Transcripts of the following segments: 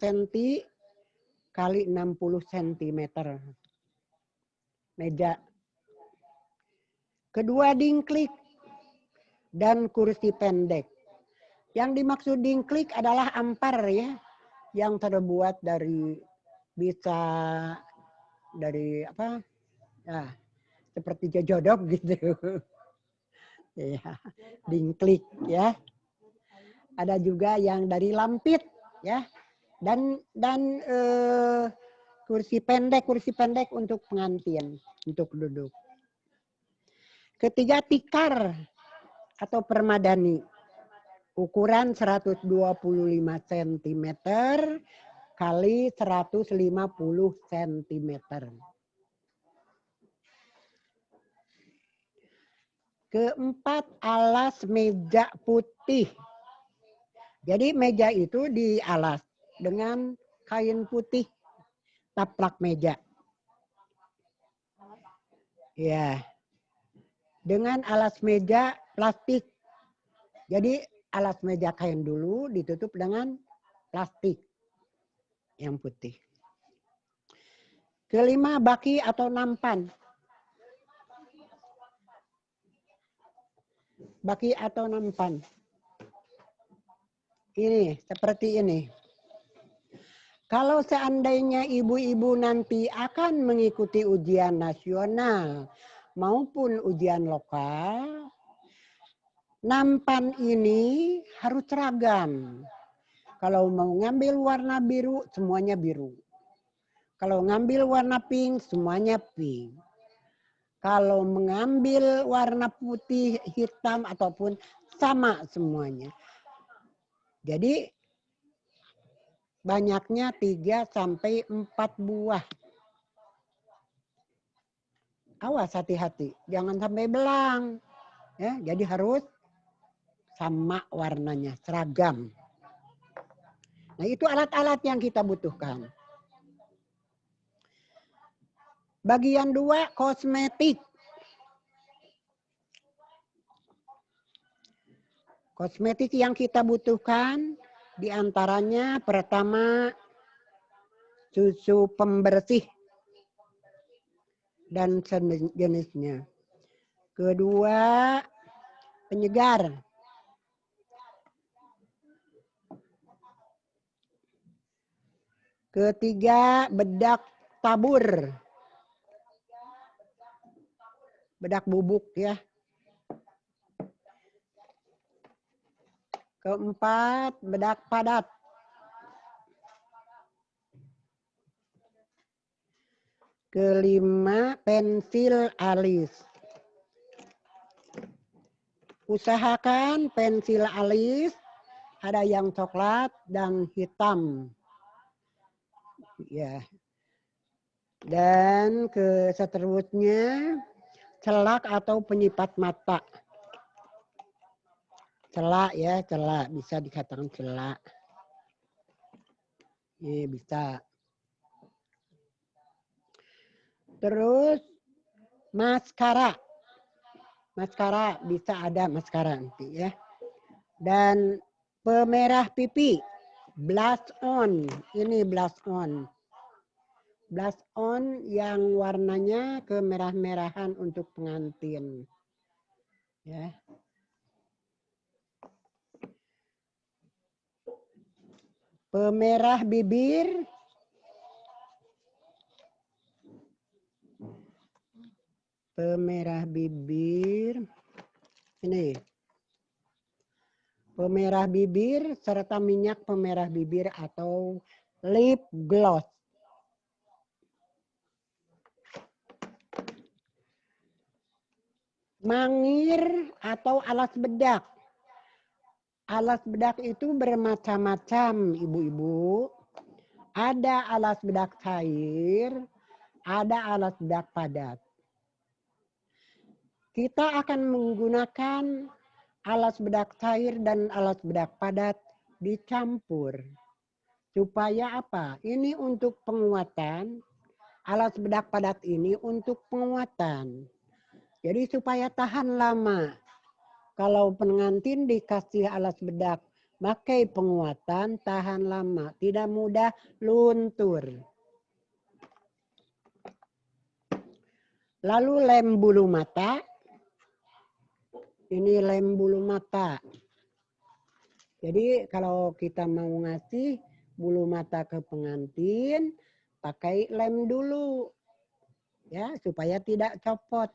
cm kali 60 cm. Meja. Kedua, dingklik dan kursi pendek. Yang dimaksud dingklik adalah ampar ya, yang terbuat dari bisa dari apa? Ya, seperti jojodok gitu. Ya, dingklik ya. Ada juga yang dari lampit ya. Dan kursi pendek untuk pengantin, untuk duduk. Ketiga, tikar atau permadani. Ukuran 125 cm kali 150 cm. Keempat, alas meja putih. Jadi meja itu dialas dengan kain putih, taplak meja. Ya. Dengan alas meja plastik. Jadi alas meja kain dulu ditutup dengan plastik yang putih. Kelima, baki atau nampan. Baki atau nampan. Ini, seperti ini. Kalau seandainya ibu-ibu nanti akan mengikuti ujian nasional maupun ujian lokal, nampan ini harus seragam. Kalau mau ngambil warna biru, semuanya biru. Kalau ngambil warna pink, semuanya pink. Kalau mengambil warna putih, hitam, ataupun sama semuanya. Jadi banyaknya 3 sampai 4 buah. Awas hati-hati, jangan sampai belang. Ya, jadi harus sama warnanya, seragam. Nah, itu alat-alat yang kita butuhkan. Bagian 2, kosmetik. Kosmetik yang kita butuhkan diantaranya pertama susu pembersih dan jenisnya. Kedua, penyegar. Ketiga, bedak tabur. Bedak bubuk ya. Keempat, bedak padat. Kelima, pensil alis. Usahakan pensil alis ada yang coklat dan hitam. Ya. Dan seterusnya celak atau penyipat mata. Celak ya, celak. Bisa dikatakan celak. Ini bisa. Terus maskara. Maskara, bisa ada maskara nanti ya. Dan pemerah pipi. Blush on. Ini blush on. Blush on yang warnanya kemerah-merahan untuk pengantin. Ya. Pemerah bibir. Pemerah bibir. Ini. Pemerah bibir serta minyak pemerah bibir atau lip gloss. Mangir atau alas bedak. Alas bedak itu bermacam-macam, ibu-ibu. Ada alas bedak cair, ada alas bedak padat. Kita akan menggunakan alas bedak cair dan alas bedak padat dicampur. Supaya apa? Ini untuk penguatan. Alas bedak padat ini untuk penguatan. Jadi supaya tahan lama. Kalau pengantin dikasih alas bedak Pakai penguatan, tahan lama, tidak mudah luntur. Lalu lem bulu mata. Ini lem bulu mata. Jadi kalau kita mau ngasih bulu mata ke pengantin, pakai lem dulu. Ya, supaya tidak copot.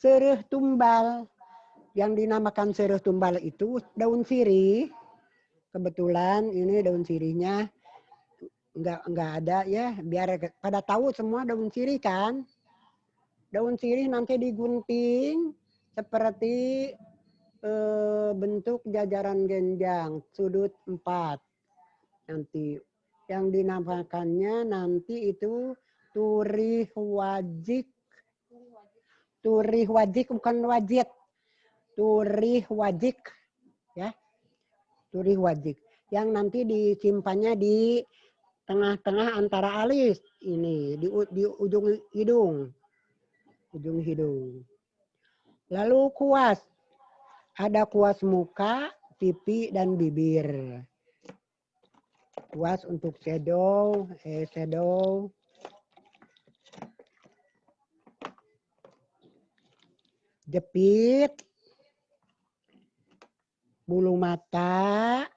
Sereh tumbal. Yang dinamakan sereh tumbal itu daun sirih. Kebetulan ini daun sirihnya nggak ada ya, biar pada tahu semua daun sirih kan. Daun sirih nanti digunting seperti bentuk jajaran genjang sudut 4. Nanti yang dinamakannya nanti itu turih wajik. Turih wajik bukan wajit. Turih wajik ya. Turih wajik. Yang nanti disimpannya di tengah-tengah antara alis ini di ujung hidung. Ujung hidung. Lalu kuas. Ada kuas muka, pipi, dan bibir. Kuas untuk shadow, jepit, bulu mata,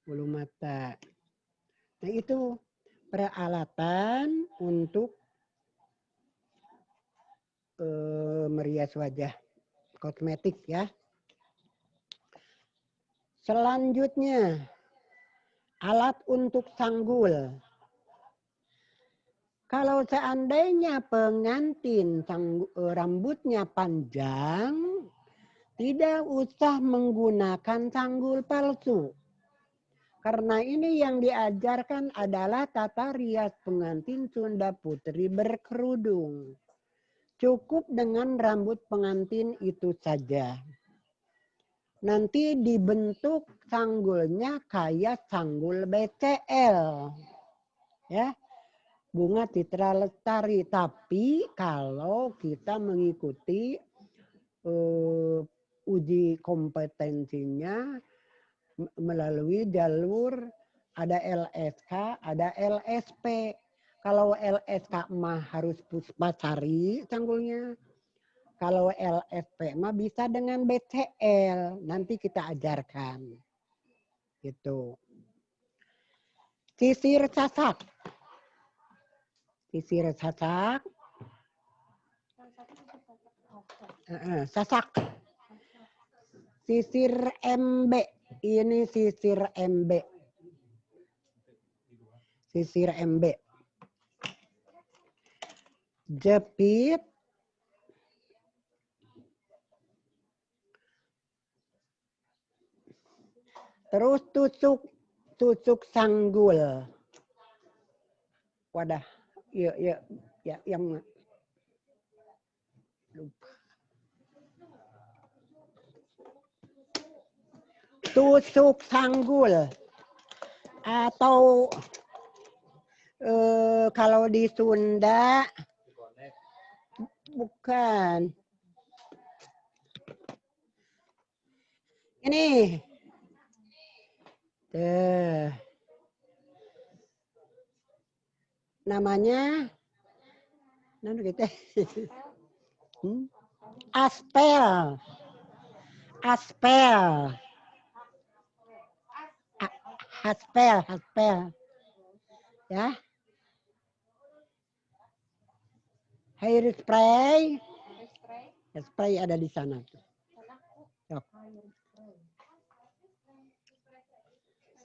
bulu mata. Nah itu peralatan untuk merias wajah, kosmetik ya. Selanjutnya alat untuk sanggul. Kalau seandainya pengantin rambutnya panjang, tidak usah menggunakan sanggul palsu. Karena ini yang diajarkan adalah tata rias pengantin Sunda Putri berkerudung. Cukup dengan rambut pengantin itu saja. Nanti dibentuk sanggulnya kayak sanggul BCL. Ya. Bunga Citra Lestari. Tapi kalau kita mengikuti uji kompetensinya melalui jalur ada LSK, ada LSP. Kalau LSK mah harus Puspasari sanggulnya. Kalau LSP mah bisa dengan BCL. Nanti kita ajarkan. Gitu. Sisir sasak. Sisir sasak. Sasak. Sisir MB. Ini sisir MB. Sisir MB. Jepit. Terus tusuk sanggul. Wadah. Ya, yang lupa. Tusuk sanggul. Atau kalau di Sunda bukan. Ini. Namanya aspel. Aspel. Aspel. Ya. Hair spray. Spray ada di sana.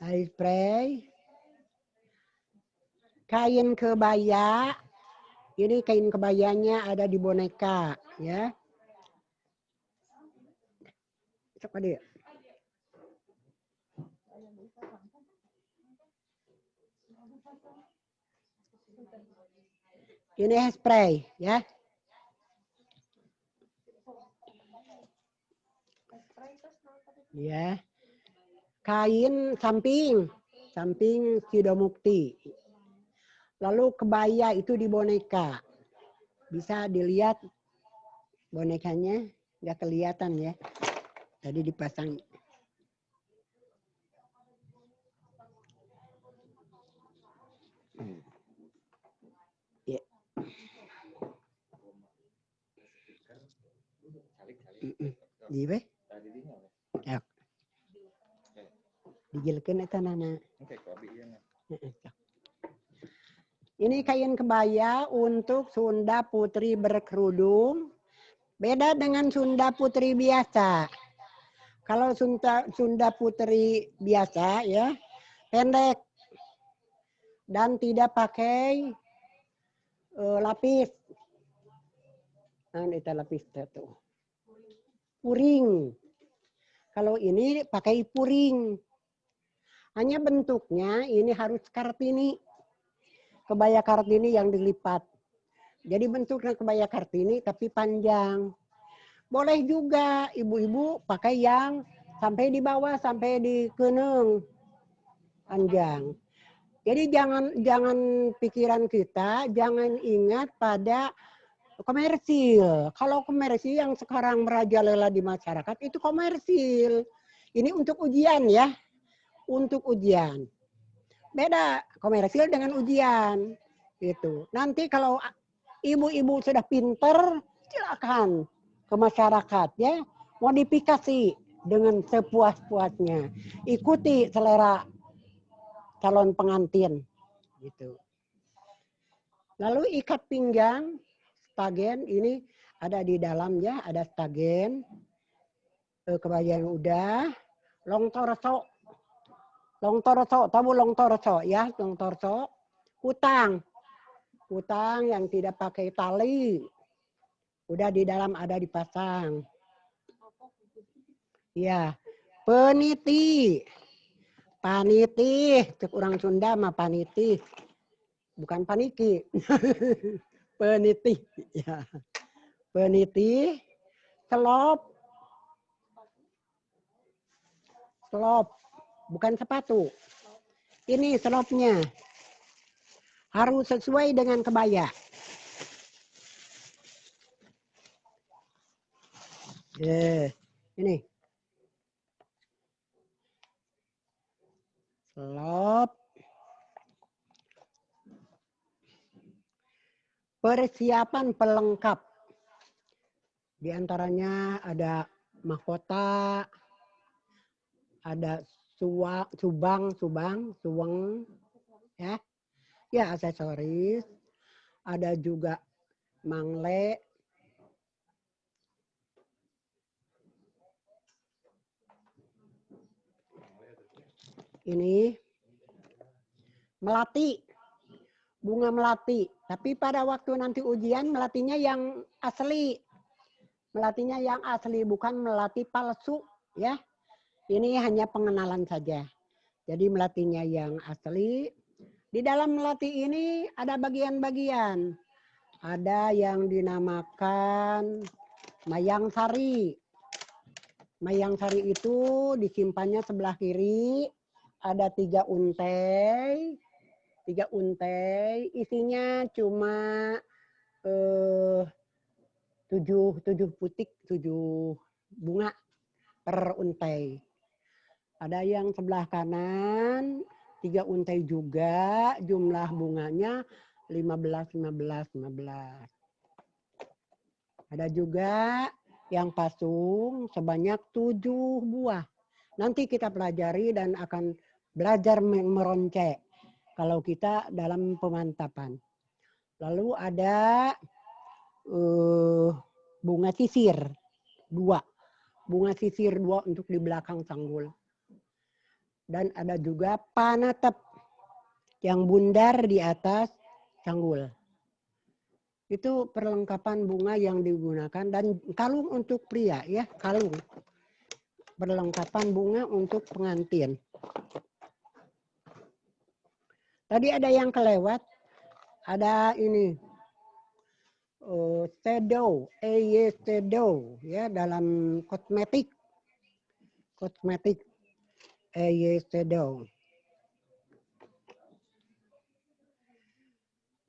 Hair spray. Kain kebaya. Ini kain kebayanya ada di boneka, ya. Coba dia. Ini spray, ya. Ya. Kain samping Sidomukti. Lalu kebaya itu di boneka. Bisa dilihat bonekanya, nggak kelihatan ya. Tadi dipasang. Ya. Iya, ya. Dijilkeun eta nana. Ini kain kebaya untuk Sunda putri berkerudung. Beda dengan Sunda putri biasa. Kalau Sunda putri biasa ya, pendek dan tidak pakai lapis. Nah, itu lapis itu. Puring. Kalau ini pakai puring. Hanya bentuknya ini harus Kartini. Kebaya Kartini yang dilipat. Jadi bentuknya kebaya Kartini tapi panjang. Boleh juga ibu-ibu pakai yang sampai di bawah, sampai di keneng. Panjang. Jadi jangan pikiran kita, jangan ingat pada komersil. Kalau komersil yang sekarang merajalela di masyarakat itu komersil. Ini untuk ujian ya. Untuk ujian. Beda komersil dengan ujian. Gitu. Nanti kalau ibu-ibu sudah pinter, silakan ke masyarakat ya. Modifikasi dengan sepuas-puasnya. Ikuti selera calon pengantin. Gitu. Lalu ikat pinggang, stagen ini ada di dalam ya, ada stagen. Kebaya yang udah. Long torso. Long torso, tahu long torso ya, long torso. Kutang. Kutang yang tidak pakai tali. Udah di dalam ada dipasang. Ya, peniti. Paniti, cek orang Sunda mah paniti. Bukan paniki. Peniti. Ya. Peniti. Selop. Selop. Bukan sepatu. Ini selopnya. Harus sesuai dengan kebaya. Ini. Selop. Persiapan pelengkap. Di antaranya ada mahkota, ada suweng, ya. Ya, aksesoris. Ada juga mangle. Ini melati. Bunga melati. Tapi pada waktu nanti ujian melatinya yang asli. Melatinya yang asli, bukan melati palsu, ya. Ini hanya pengenalan saja. Jadi melatinya yang asli. Di dalam melati ini ada bagian-bagian. Ada yang dinamakan mayang sari. Mayang sari itu disimpannya sebelah kiri. Ada 3 untai. 3 untai. Isinya cuma 7 putik, 7 bunga per untai. Ada yang sebelah kanan 3 untai juga, jumlah bunganya 15. Ada juga yang pasung sebanyak 7 buah. Nanti kita pelajari dan akan belajar meroncek kalau kita dalam pemantapan. Lalu ada bunga sisir 2. Bunga sisir 2 untuk di belakang sanggul. Dan ada juga panatep yang bundar di atas sanggul. Itu perlengkapan bunga yang digunakan. Dan kalung untuk pria ya, kalung. Perlengkapan bunga untuk pengantin. Tadi ada yang kelewat. Ada ini. Shadow, shadow ya, dalam kosmetik. Kosmetik. Shadow.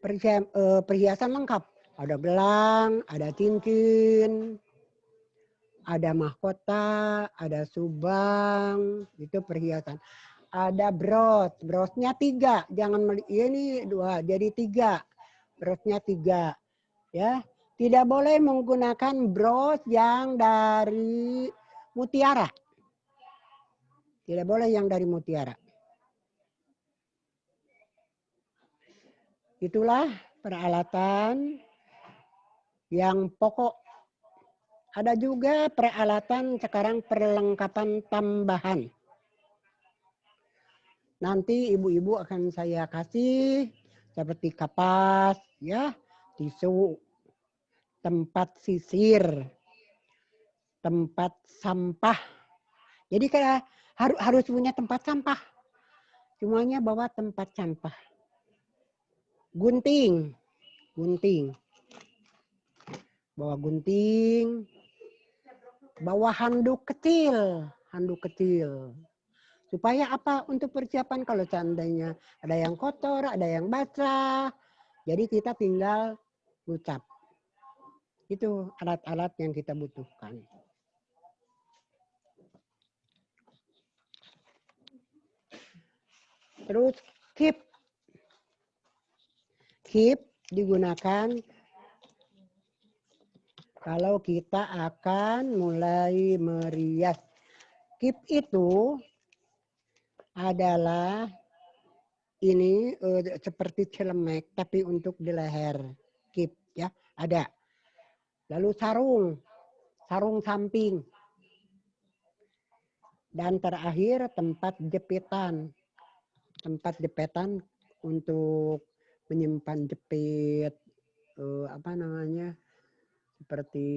Perhiasan lengkap. Ada gelang, ada cincin, ada mahkota, ada subang, itu perhiasan. Ada bros, brosnya 3, jangan ini 2, jadi 3, brosnya 3, ya. Tidak boleh menggunakan bros yang dari mutiara. Tidak boleh yang dari mutiara. Itulah peralatan yang pokok. Ada juga peralatan sekarang perlengkapan tambahan. Nanti ibu-ibu akan saya kasih seperti kapas, ya, tisu, tempat sisir, tempat sampah. Jadi kayak harus punya tempat sampah. Semuanya bawa tempat sampah. Gunting, bawa gunting, bawa handuk kecil. Supaya apa? Untuk persiapan kalau seandainya ada yang kotor, ada yang basah. Jadi kita tinggal ngucap. Itu alat-alat yang kita butuhkan. Terus keep digunakan kalau kita akan mulai merias. Keep itu adalah ini seperti celemek tapi untuk di leher. Keep, ya, ada. Lalu sarung samping. Dan terakhir tempat jepitan. Tempat jepitan untuk menyimpan jepit, seperti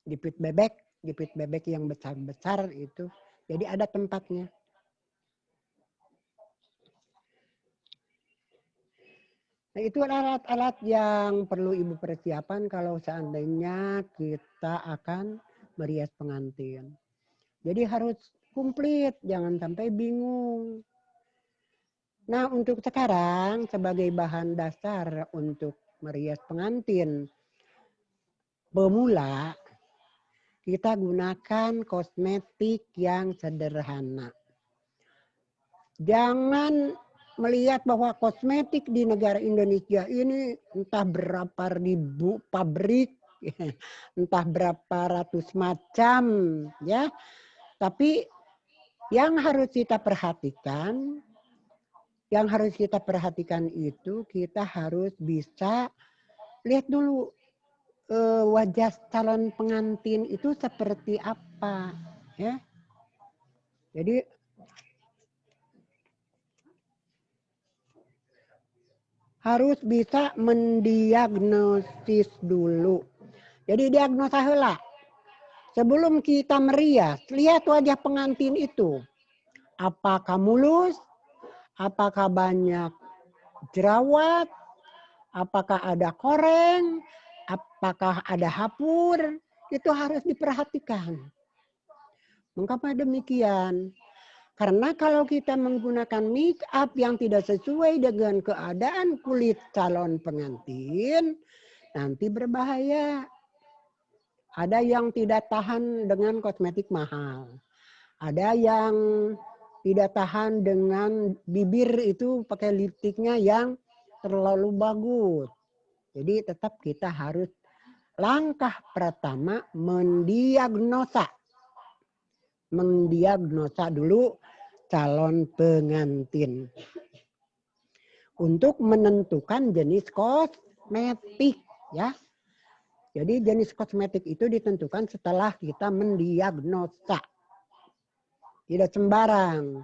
jepit bebek yang besar-besar itu. Jadi ada tempatnya. Nah, itu alat-alat yang perlu ibu persiapan kalau seandainya kita akan merias pengantin. Jadi harus komplit, jangan sampai bingung. Nah, untuk sekarang sebagai bahan dasar untuk merias pengantin pemula, kita gunakan kosmetik yang sederhana. Jangan melihat bahwa kosmetik di negara Indonesia ini entah berapa ribu pabrik, entah berapa ratus macam, ya. Tapi yang harus kita perhatikan itu kita harus bisa lihat dulu wajah calon pengantin itu seperti apa, ya. Jadi harus bisa mendiagnosis dulu. Jadi diagnosa heula. Sebelum kita merias, lihat wajah pengantin itu. Apakah mulus? Apakah banyak jerawat? Apakah ada koreng? Apakah ada hapur? Itu harus diperhatikan. Mengapa demikian? Karena kalau kita menggunakan make up yang tidak sesuai dengan keadaan kulit calon pengantin, nanti berbahaya. Ada yang tidak tahan dengan kosmetik mahal. Ada yang tidak tahan dengan bibir itu pakai lipstiknya yang terlalu bagus. Jadi tetap kita harus langkah pertama mendiagnosa dulu calon pengantin untuk menentukan jenis kosmetik, ya. Jadi jenis kosmetik itu ditentukan setelah kita mendiagnosa. Tidak sembarang.